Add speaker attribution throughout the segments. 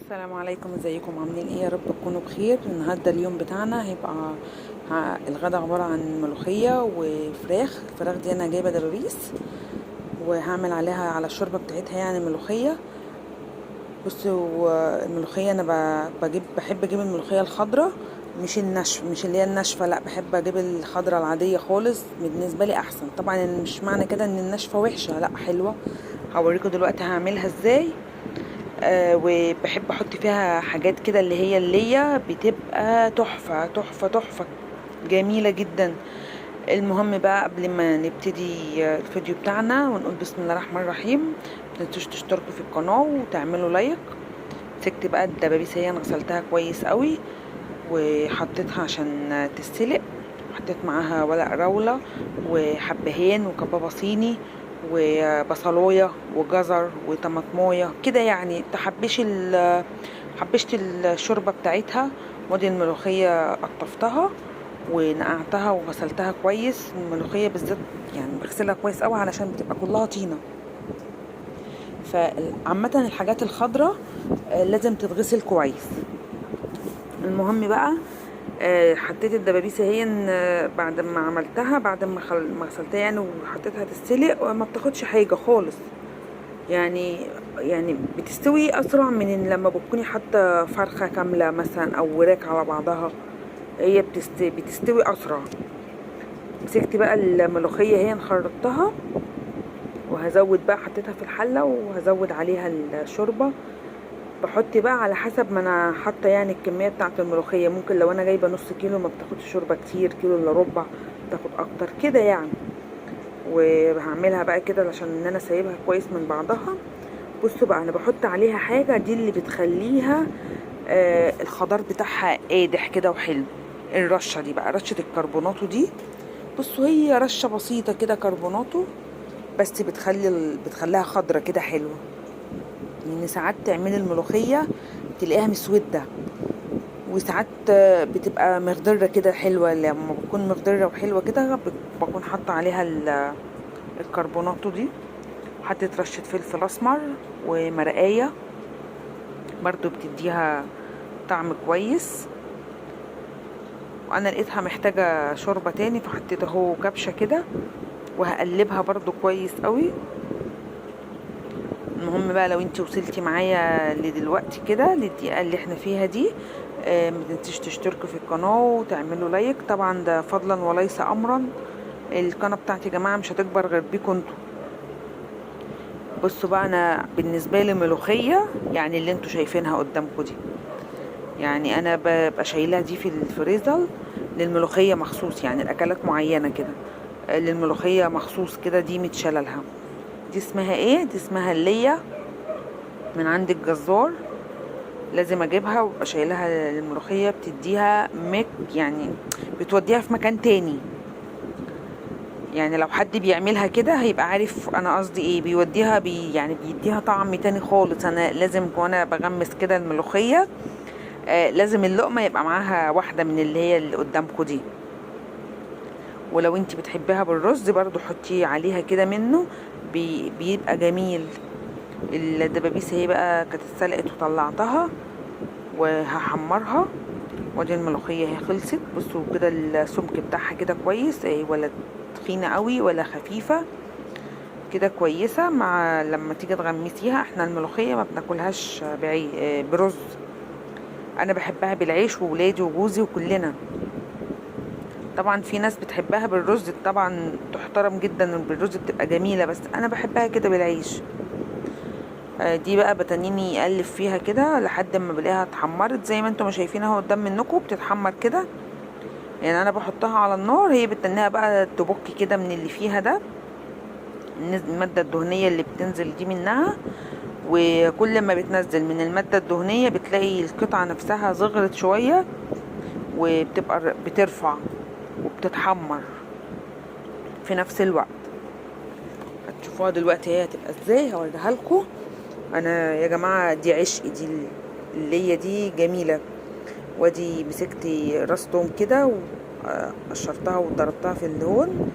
Speaker 1: السلام عليكم، ازيكم؟ عاملين ايه؟ يا رب تكونوا بخير. النهارده اليوم بتاعنا هيبقى الغدا عبارة عن ملوخية وفراخ. الفراخ دي انا جايبة دبابيس وهعمل عليها على الشوربة بتاعتها، يعني ملوخية. بصوا، الملوخية انا بحب اجيب الملوخية الخضراء، مش النشف، مش اللي هي الناشفة، لا بحب اجيب الخضراء العادية خالص، بالنسبة لي احسن. طبعا مش معنى كده ان الناشفة وحشة، لا حلوة. هوريكم دلوقتي هعملها ازاي. وبحب احط فيها حاجات كده اللي هي بتبقى تحفة تحفة تحفة، جميلة جدا. المهم بقى قبل ما نبتدي الفيديو بتاعنا ونقول بسم الله الرحمن الرحيم، متنسوش تشتركوا في القناة وتعملوا لايك. مسكت بقى الدبابيس، هي انا غسلتها كويس قوي وحطيتها عشان تتسلق. حطيت معاها ورق راولة وحبهان وكبابة صيني وبصلايه وجزر وطماطمايه كده، يعني حبشت الشوربه بتاعتها. ودي الملوخيه قطفتها ونقعتها وغسلتها كويس. الملوخيه بالذات يعني بغسلها كويس قوي علشان بتبقى كلها طينه. فعامه الحاجات الخضراء لازم تتغسل كويس. المهم بقى، حطيت الدبابيس اهي. بعد ما عملتها، بعد ما غسلتها يعني وحطيتها تتسلق، وما بتاخدش حاجه خالص. يعني بتستوي اسرع من لما بتكوني حاطه فرخه كامله مثلا او وراك على بعضها. هي بتستوي اسرع. مسكت بقى الملوخيه هي خرطتها، وهزود بقى، حطيتها في الحله وهزود عليها الشوربه. بحط بقى على حسب ما انا حاطه يعني الكميه بتاعه الملوخيه. ممكن لو انا جايبه نص كيلو ما بتاخدش شوربه كتير، كيلو الا ربع بتاخد اكتر كده يعني. وهعملها بقى كده عشان ان انا سايبها كويس من بعضها. بصوا بقى، انا بحط عليها حاجه دي اللي بتخليها الخضار بتاعها قادح كده وحلو. الرشه دي بقى رشه الكربوناتو دي. بصوا، هي رشه بسيطه كده كربوناتو، بس بتخليها خضره كده حلوه. يعني ساعات تعملي الملوخيه تلاقيها مسوده، وساعات بتبقى مخضره كده حلوه. لما بتكون مخضره وحلوه كده بكون حاطه عليها الكربوناتو دي. حطيت رشه فلفل اسمر ومرقايه برضو بتديها طعم كويس. وانا لقيتها محتاجه شوربه تاني، فحطيت اهو كبشه كده وهقلبها برضو كويس قوي. المهم بقى، لو انت وصلتي معايا لدلوقتي كده للدقيقه اللي احنا فيها دي، ما تنسيش تشتركوا في القناه وتعملوا لايك. طبعا ده فضلا وليس امرا. القناه بتاعتي يا جماعه مش هتكبر غير بيكم انتوا. بصوا بقى، انا بالنسبه لي ملوخيه يعني اللي انتوا شايفينها قدامكم دي، يعني انا ببقى شايلها دي في الفريزر للملوخيه مخصوص. يعني الاكلات معينه كده للملوخيه مخصوص كده، دي متشاله لها. دي اسمها ايه؟ دي اسمها الليه من عند الجزار. لازم اجيبها وابقى شايلها للملوخيه، بتديها يعني بتوديها في مكان تاني. يعني لو حد بيعملها كده هيبقى عارف انا قصدي ايه. بيوديها يعني بيديها طعم تاني خالص. انا لازم وانا بغمس كده الملوخيه لازم اللقمه يبقى معاها واحده من اللي هي اللي قدامكم دي. ولو انت بتحبيها بالرز برضو حطي عليها كده منه، بيبقى جميل. الدبابيس هي بقى كانت اتسلقت وطلعتها وهحمرها. ودي الملوخيه هي خلصت. بصوا كده السمك بتاعها كده كويس، ولا تخينه قوي ولا خفيفه كده، كويسه. مع لما تيجي تغمسيها، احنا الملوخيه ما بناكلهاش برز. انا بحبها بالعيش، وولادي وجوزي وكلنا. طبعا في ناس بتحبها بالرز، طبعا تحترم جدا، بالرز بتبقى جميله، بس انا بحبها كده بالعيش. دي بقى بتنيني اقلب فيها كده لحد ما بلاقيها اتحمرت زي ما انتم ما شايفينها قدام منكم بتتحمر كده. يعني انا بحطها على النار، هي بتنيها بقى تبك كده من اللي فيها ده، الماده الدهنيه اللي بتنزل دي منها. وكل ما بتنزل من الماده الدهنيه بتلاقي القطعه نفسها صغرت شويه، وبتبقى بترفع وبتتحمر في نفس الوقت. هتشوفوها دلوقتي هي هتبقى ازاي، هوريها لكم. انا يا جماعه دي عشق، دي اللي هي دي جميله. وادي مسكت راس توم كده وقشرتها وضربتها في الهون،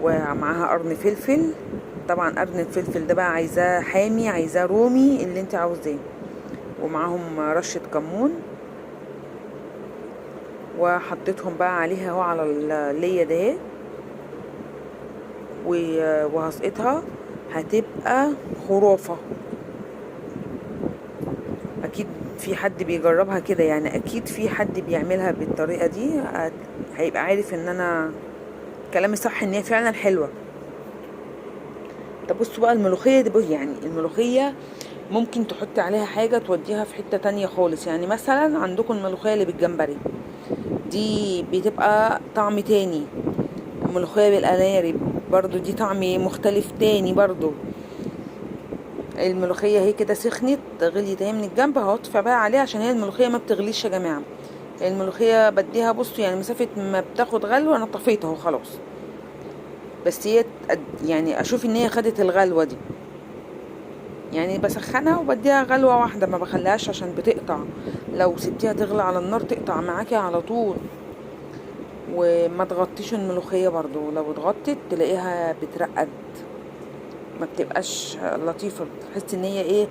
Speaker 1: ومعاها قرن فلفل. طبعا قرن الفلفل ده بقى عايزاه حامي، عايزاه رومي، اللي انت عاوزاه. ومعاهم رشة كمون، وحطيتهم بقى عليها اهو على اللية ده، وهسقطها هتبقى خرافة. اكيد في حد بيجربها كده، يعني اكيد في حد بيعملها بالطريقة دي، هيبقى عارف ان انا كلامي صح، ان هي فعلا حلوة. طب بصوا بقى الملوخية دي، يعني الملوخية ممكن تحط عليها حاجة توديها في حتة تانية خالص. يعني مثلا عندكم الملوخية اللي بالجمبري دي بتبقى طعم تاني، الملوخية بالأرانب برضو دي طعم مختلف تاني برضو. الملوخية هي كده سخنت غليت اهي من الجنب، هطفي بقى عليها عشان هي الملوخية ما بتغليش يا جماعة. الملوخية بديها بصوا يعني مسافة ما بتاخد غلوة انا طفيتها اهو خلاص، بس هي يعني اشوف ان هي خدت الغلوة دي، يعني بسخنها وبديها غلوة واحدة، ما بخليهاش عشان بتقطع، لو سبتيها تغلى على النار تقطع معاكي على طول. وما تغطيش الملوخية برضو، لو اتغطت تلاقيها بترقد، ما بتبقاش لطيفة، بتحس ان هي ايه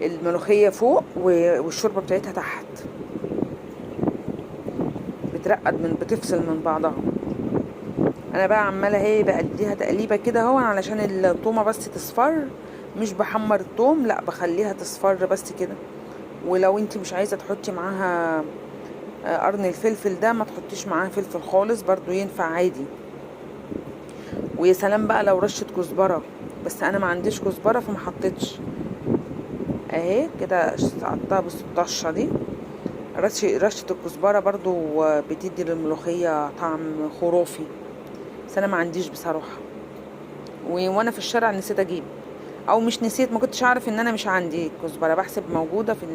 Speaker 1: الملوخية فوق والشوربة بتاعتها تحت، بترقد بتفصل من بعضها. انا بقى عمالة اهي بأديها تقليبة كده اهو علشان الطومة بس تصفر، مش بحمر الطوم، لا بخليها تصفر بس كده. ولو انت مش عايزة تحطي معاها قرن الفلفل ده ما تحطيش معاها فلفل خالص، برضو ينفع عادي. ويا سلام بقى لو رشة كزبرة، بس انا ما عنديش كزبرة فما حطيتش اهي كده، قطعتها بالطشة دي. رشة الكزبرة برضو بتدي للملوخية طعم خرافي، بس انا ما عنديش بصراحة، وانا في الشارع نسيت اجيب، او مش نسيت، ما كنتش اعرف ان انا مش عندي كزبرة، بحسب موجودة في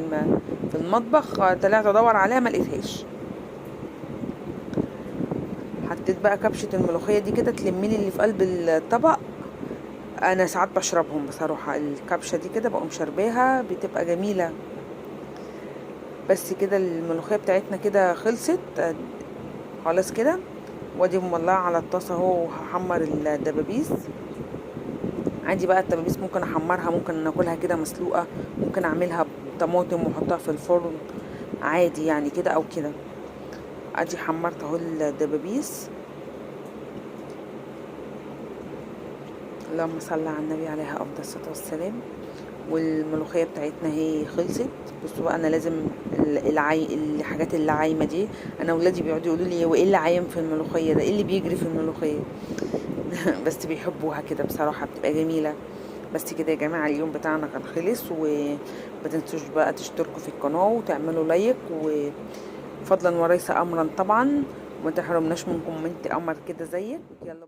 Speaker 1: المطبخ، طلعت ادور عليها ما لقيتهاش. حطيت بقى كبشة الملوخية دي كده تلميلي اللي في قلب الطبق. انا ساعات بشربهم بصراحة، الكبشة دي كده بقوم شرباها بتبقى جميلة. بس كده الملوخية بتاعتنا كده خلصت خلاص كده، وادي مولعة على الطاسة اهو، وهحمر الدبابيس عادي. بقى الدبابيس ممكن احمرها، ممكن ناكلها كده مسلوقة، ممكن اعملها بطماطم واحطها في الفرن عادي يعني كده او كده. ادي حمرت اهو الدبابيس، اللهم صل على النبي عليها افضل الصلاه والسلام. والملوخيه بتاعتنا هي خلصت. بصوا بقى انا لازم الحاجات اللي عايمه دي، انا ولادي بيقعدوا يقولوا لي وايه اللي عايم في الملوخيه ده، ايه اللي بيجري في الملوخيه بس بيحبوها كده بصراحه، بتبقى جميله. بس كده يا جماعه اليوم بتاعنا كان خلص، وما تنسوش بقى تشتركوا في القناه وتعملوا لايك، وفضلا وليس امرا طبعا، وما تحرمناش من كومنت قمر كده زيك. يلا.